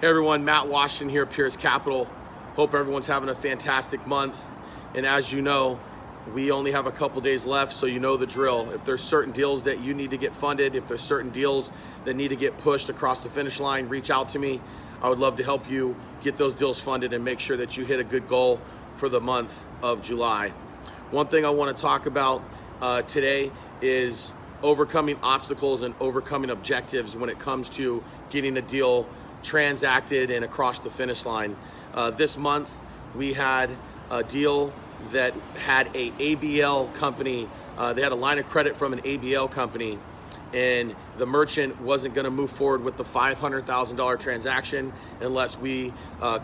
Hey everyone, Matt Washington here at Pierce Capital. Hope everyone's having a fantastic month. And as you know, we only have a couple days left, so you know the drill. If there's certain deals that you need to get funded, if there's certain deals that need to get pushed across the finish line, reach out to me. I would love to help you get those deals funded and make sure that you hit a good goal for the month of July. One thing I want to talk about today is overcoming obstacles and overcoming objectives when it comes to getting a deal transacted and across the finish line. This month we had a deal that had a ABL company. They had a line of credit from an ABL company, and the merchant wasn't going to move forward with the $500,000 transaction unless we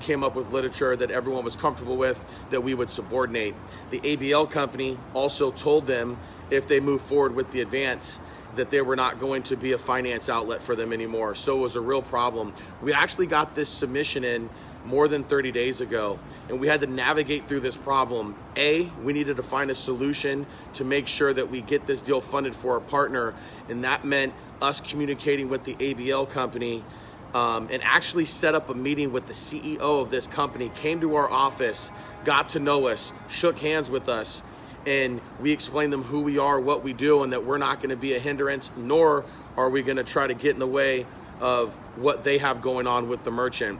came up with literature that everyone was comfortable with that we would subordinate. The ABL company also told them if they move forward with the advance that they were not going to be a finance outlet for them anymore. So it was a real problem. We actually got this submission in more than 30 days ago, and we had to navigate through this problem. We needed to find a solution to make sure that we get this deal funded for our partner, and that meant us communicating with the ABL company and actually set up a meeting with the CEO of this company, came to our office, got to know us, shook hands with us, and we explained them who we are, what we do, and that we're not going to be a hindrance, nor are we going to try to get in the way of what they have going on with the merchant.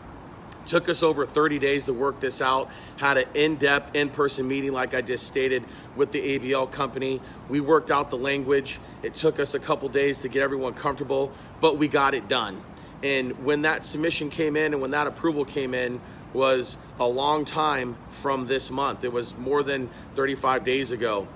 Took us over 30 days to work this out, had an in-depth, in-person meeting, like I just stated, with the ABL company. We worked out the language. It took us a couple days to get everyone comfortable, but we got it done. And when that submission came in and when that approval came in was a long time from this month. It was more than 35 days ago.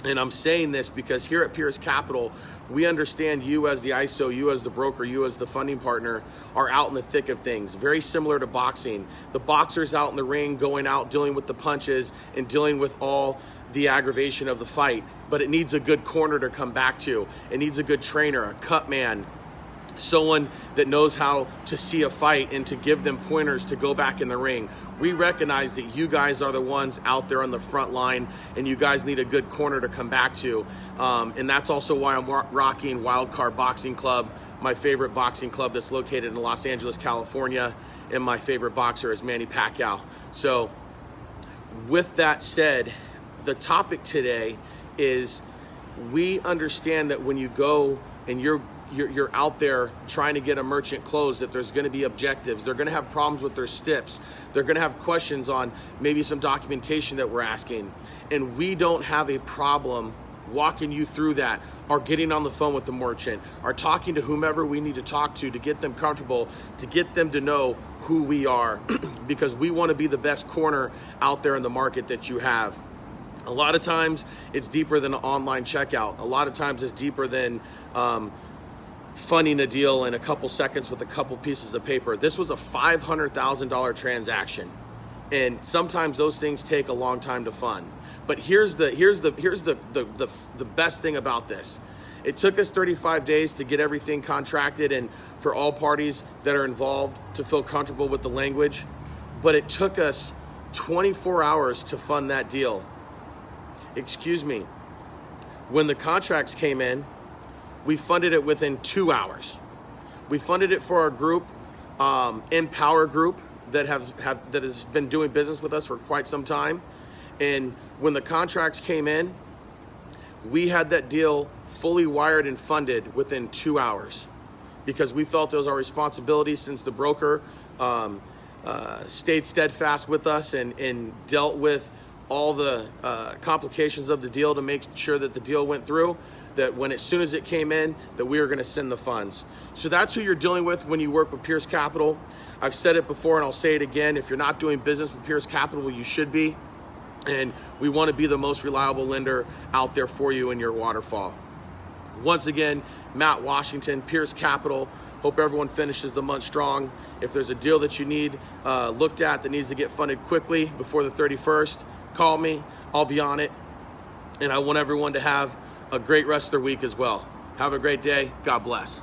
And I'm saying this because here at Pierce Capital, we understand you as the ISO, you as the broker, you as the funding partner are out in the thick of things. Very similar to boxing. The boxer's out in the ring, going out, dealing with the punches and dealing with all the aggravation of the fight. But it needs a good corner to come back to. It needs a good trainer, a cut man, someone that knows how to see a fight and to give them pointers to go back in the ring. We recognize that you guys are the ones out there on the front line, and you guys need a good corner to come back to. And that's also why I'm rocking Wildcard Boxing Club, my favorite boxing club that's located in Los Angeles, California, and my favorite boxer is Manny Pacquiao. So with that said, the topic today is we understand that when you go and you're out there trying to get a merchant closed, that there's going to be objectives. They're going to have problems with their STIPs. They're going to have questions on maybe some documentation that we're asking. And we don't have a problem walking you through that, or getting on the phone with the merchant, or talking to whomever we need to talk to get them comfortable, to get them to know who we are, because we want to be the best corner out there in the market that you have. A lot of times it's deeper than an online checkout. A lot of times it's deeper than funding a deal in a couple seconds with a couple pieces of paper. This was a $500,000 transaction, and sometimes those things take a long time to fund. But here's the best thing about this. It took us 35 days to get everything contracted and for all parties that are involved to feel comfortable with the language, but it took us 24 hours to fund that deal. Excuse me. When the contracts came in, we funded it within 2 hours. We funded it for our group, Empower Group, that has been doing business with us for quite some time. And when the contracts came in, we had that deal fully wired and funded within 2 hours, because we felt it was our responsibility, since the broker stayed steadfast with us and dealt with all the complications of the deal to make sure that the deal went through, that when as soon as it came in, that we were going to send the funds. So that's who you're dealing with when you work with Pierce Capital. I've said it before and I'll say it again. If you're not doing business with Pierce Capital, you should be. And we want to be the most reliable lender out there for you in your waterfall. Once again, Matt Washington, Pierce Capital. Hope everyone finishes the month strong. If there's a deal that you need looked at that needs to get funded quickly before the 31st, call me. I'll be on it. And I want everyone to have a great rest of their week as well. Have a great day. God bless.